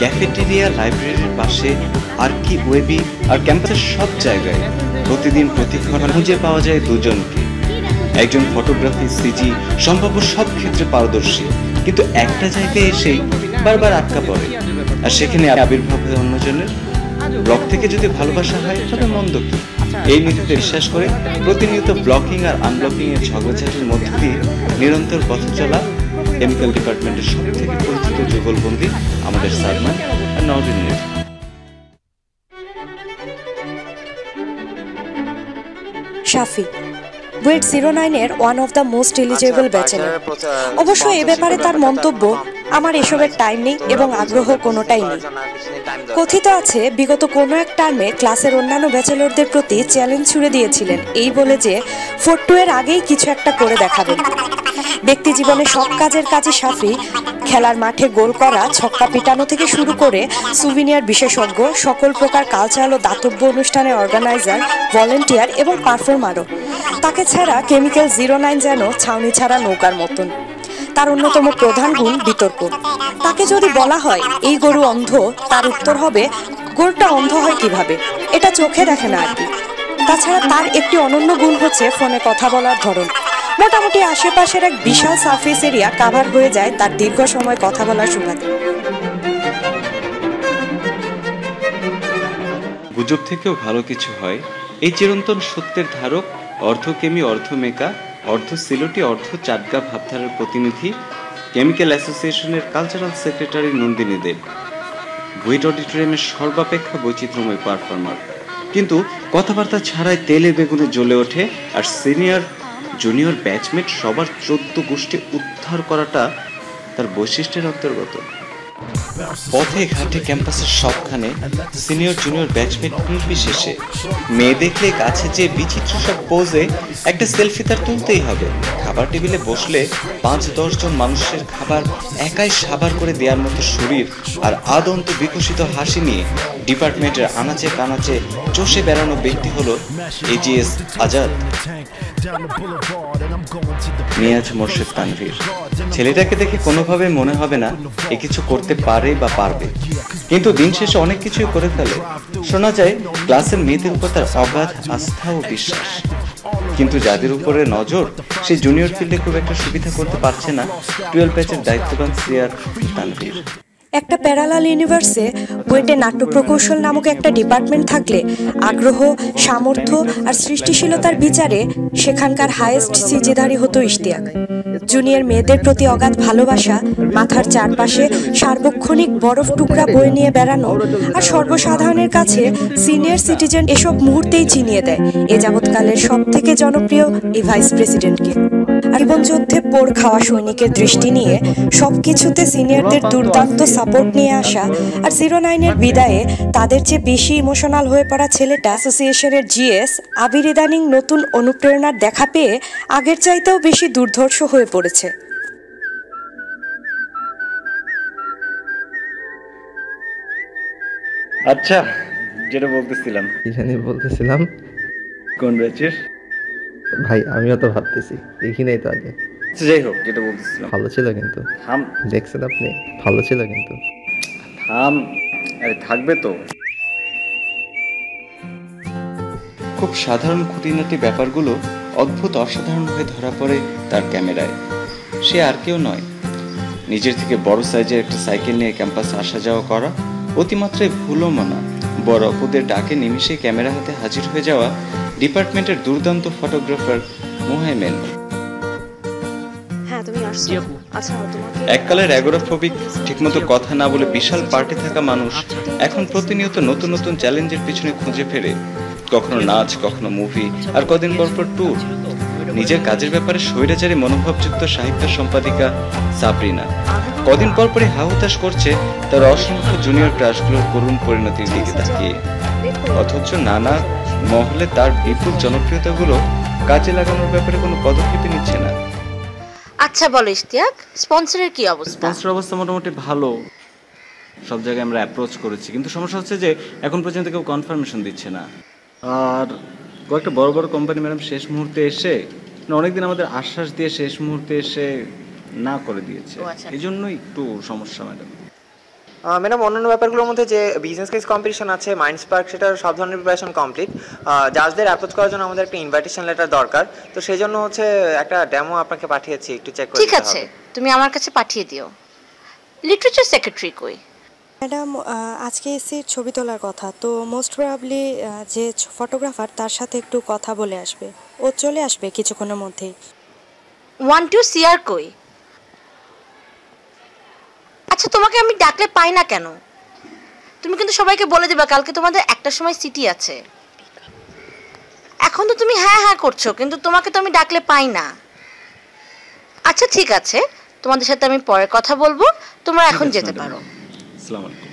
Cafeteria, লাইব্রেরির পাশে আর্কি wavy আর ক্যাম্পাসের সব জায়গায় প্রতিদিন প্রতিক্ষণ খুঁজে পাওয়া যায় দুজনকে। একজন ফটোগ্রাফি, সিজি, সম্ভাব্য সব ক্ষেত্রে পারদর্শী, কিন্তু একটা জায়গায় এসেই বারবার আটকা পড়ে, আর সেখানে আবির্ভাব হয় অন্যজনের। ব্লগ থেকে যদি ভালোবাসা হয় তবে মন্দ কি? এই নীতিতে বিশ্বাস করে প্রতিনিয়ত ব্লকিং আর আনব্লকিং এর ঝগড়াঝাটির মধ্য দিয়ে নিরন্তর পথ চলা কেমিক্যাল ডিপার্টমেন্টের সব থেকে পরিচিত যুগলবন্দি আমাদের সালমান আর নওরিনের। শাফি, বুয়েট 09-এর one of the most eligible bachelor. অবশ্য এ ব্যাপারে তার মন্তব্য, আমার এসবের টাইম নেই এবং আগ্রহ কোনোটাই নেই। কথিত আছে বিগত কোনো এক টার্মে ক্লাসের অন্যান্য ব্যাচেলরদের প্রতি চ্যালেঞ্জ ছুড়ে দিয়েছিলেন এই বলে যে 4-2 এর আগেই কিছু একটা করে দেখাবেন। ব্যক্তি জীবনে সব কাজের কাজে শাফি, খেলার মাঠে গোল করা, ছক্কা পিটানো থেকে শুরু করে সুভিনিয়ার বিশেষজ্ঞ, সকল প্রকার কালচারাল ও দাতব্য অনুষ্ঠানের অর্গানাইজার, ভলেন্টিয়ার এবং পারফর্মারও। তাকে ছাড়া কেমিক্যাল 09 যেন ছাউনি ছাড়া নৌকার মতন। তার অন্যতম প্রধান গুণ বিতর্ক। তাকে যদি বলা হয় এই গরু অন্ধ, তার উত্তর হবে গরুটা অন্ধ হয় কিভাবে, এটা চোখে দেখে না আর কি। তাছাড়া তার একটি অনন্য গুণ হচ্ছে ফোনে কথা বলার ধরন। মোটামুটি আশেপাশের এক বিশাল সারফেস এরিয়া কাভার হয়ে যায় তার দীর্ঘ সময় কথা বলার সুবাদে। গুজব থেকেও ভালো কিছু হয়, এই চিরন্তন সত্যের ধারক, অর্ধকেমি, অর্ধমেকা, অর্ধ সিলেটি, অর্ধ চাটগা ভাবধারার প্রতিনিধি কেমিক্যাল অ্যাসোসিয়েশনের কালচারাল সেক্রেটারি নন্দিনী দেব, বুয়েট অডিটোরিয়ামের সর্বাপেক্ষা বৈচিত্র্যময় পারফর্মার। কিন্তু কথাবার্তা ছাড়াই তেলে বেগুনে জ্বলে ওঠে, আর সিনিয়র জুনিয়র ব্যাচমেট সবার 14 গোষ্ঠী উদ্ধার করাটা তার বৈশিষ্ট্যের অন্তর্গত। পথে ঘাটে ক্যাম্পাসের সবখানে সিনিয়র জুনিয়র ব্যাচমেট নির্বিশেষে মেয়ে দেখলে কাছে যে বিচিত্র সব পোজে একটা সেলফি তার তুলতেই হবে। খাবার টেবিলে বসলে 5-10 জন মানুষের খাবার একাই সাবার করে দেওয়ার মতো শরীর আর আদন্ত বিকশিত হাসি নিয়ে ডিপার্টমেন্টের আনাচে কানাচে চষে বেড়ানো ব্যক্তি হলো এজিএস আজাদ, নিয়াজ মোর্শেদ তানভীর। ছেলেটাকে দেখে কোনোভাবে মনে হবে না এ কিছু করতে পারে বা পারবে, কিন্তু দিন শেষে অনেক কিছুই করে ফেলে। শোনা যায় ক্লাসের মেয়েদের উপর তার অগাধ আস্থা ও বিশ্বাস, কিন্তু যাদের উপরে নজর সে জুনিয়র ফিল্ডে খুব একটা সুবিধা করতে পারছে না 12 ব্যাচের দায়িত্ববান সিআর তানভীর। একটা প্যারালাল ইউনিভার্সে বুয়েটে নাট্য প্রকৌশল নামক একটা ডিপার্টমেন্ট থাকলে আগ্রহ, সামর্থ্য আর সৃষ্টিশীলতার বিচারে সেখানকার হাইয়েস্ট সিজিধারী হতো ইশতিয়াক। জুনিয়র মেয়েদের প্রতি অগাধ ভালোবাসা, মাথার চারপাশে সার্বক্ষণিক বরফ টুকরা বয়ে নিয়ে বেড়ানো, আর সর্বসাধারণের কাছে সিনিয়র সিটিজেন এসব মুহূর্তেই চিনিয়ে দেয় এ যাবৎকালের সব থেকে জনপ্রিয় এই ভাইস প্রেসিডেন্টকে। জীবন যুদ্ধে পোড় খাওয়া সৈনিকের দৃষ্টি নিয়ে সবকিছুতে সিনিয়রদের দুর্দান্ত সাপোর্ট নিয়ে আসা, আর 09-এর বিদায়ে তাদের চেয়ে বেশি ইমোশনাল হয়ে পড়া ছেলেটা অ্যাসোসিয়েশনের জিএস আবির ইদানিং নতুন অনুপ্রেরণার দেখা পেয়ে আগের চাইতেও বেশি দুর্ধর্ষ হয়ে পড়েছে। আচ্ছা, যেটা বলতেছিলাম কোন ব্যাচের ভাই? আমিও তো ভাবতেছি, দেখি নাই তো আগে। যাই হোক, যেটা বলতেছিলাম ভালো ছিল কিন্তু। দেখছেন আপনি? ভালো ছিল কিন্তু। আরে থাকবে তো। খুব সাধারণ খুঁটিনাটি ব্যাপারগুলো অদ্ভুত অসাধারণ হয়ে ধরা পড়ে তার ক্যামেরায়। সে আর কেউ নয়, নিজের থেকে বড় সাইজের একটা সাইকেল নিয়ে ক্যাম্পাসে আসা যাওয়া করা, অতিমাত্রায় ভুলও মানা, বড় অপুদের ডাকে নিমিশে ক্যামেরা হাতে হাজির হয়ে যাওয়া ডিপার্টমেন্টের দুর্দান্ত ফটোগ্রাফার মোহাইমেন। এককালের অ্যাগোরাফোবিক, ঠিকমতো কথা না বলে বিশাল পার্টি থাকা মানুষ এখন প্রতিনিয়ত নতুন নতুন চ্যালেঞ্জের পিছনে খুঁজে ফেরে, কখনো নাচ, কখনো মুভি, আর কদিন পর পর ট্যুর। নিজের কাজের ব্যাপারে স্বৈরাচারী মনোভাবযুক্ত সাহিত্য সম্পাদিকা সাবরিনা কদিন পর পরই হাহুতাশ করছে তার অসংখ্য জুনিয়র ক্রাশগুলোর করুণ পরিণতির দিকে তাকিয়ে, অথচ নানা মহলে তার বিপুল জনপ্রিয়তাগুলো কাজে লাগানোর ব্যাপারে কোনো পদক্ষেপই নিচ্ছে না। আচ্ছা বলো ইশতিয়াক, স্পন্সরের কি অবস্থা? স্পন্সর অবস্থা মোটামুটি ভালো, সব জায়গায় আমরা অ্যাপ্রোচ করেছি, কিন্তু সমস্যা হচ্ছে যে এখন পর্যন্ত কেউ কনফার্মেশন দিচ্ছে না। আর কয়েকটা বড় বড় কোম্পানি ম্যাডাম শেষ মুহূর্তে এসে, অনেকদিন আমাদের আশ্বাস দিয়ে শেষ মুহূর্তে এসে না করে দিয়েছে, এই জন্যই একটু সমস্যা ম্যাডাম। ম্যাডাম অন্যান্য ব্যাপারগুলোর মধ্যে যে বিজনেস কেস কম্পিটিশন আছে মাইন্ডস্পার্ক, সেটার সব ধরনের প্রিপারেশন কমপ্লিট। জাজদের অ্যাপ্রোচ করার জন্য আমাদের একটা ইনভাইটেশন লেটার দরকার, তো সেই জন্য হচ্ছে একটা ডেমো আপনাকে পাঠিয়েছি, একটু চেক করে ঠিক আছে, তুমি আমার কাছে পাঠিয়ে দিও। লিটারেচার সেক্রেটারি কই? ম্যাডাম আজকে এসির ছবি তোলার কথা, তো মোস্ট প্রবাবলি যে ফটোগ্রাফার তার সাথে একটু কথা বলে আসবে, ও চলে আসবে কিছুক্ষণের মধ্যেই। 1 2 সিআর কই? আচ্ছা, তোমাকে আমি ডাকলে পাই না কেন? তুমি কিন্তু সবাইকে বলে দিবা কালকে তোমাদের একটার সময় সিটি আছে। এখন তো তুমি হ্যাঁ হ্যাঁ করছো, কিন্তু তোমাকে তো আমি ডাকলে পাই না। আচ্ছা ঠিক আছে, তোমাদের সাথে আমি পরে কথা বলবো, তোমরা এখন যেতে পারো। আসসালামু আলাইকুম।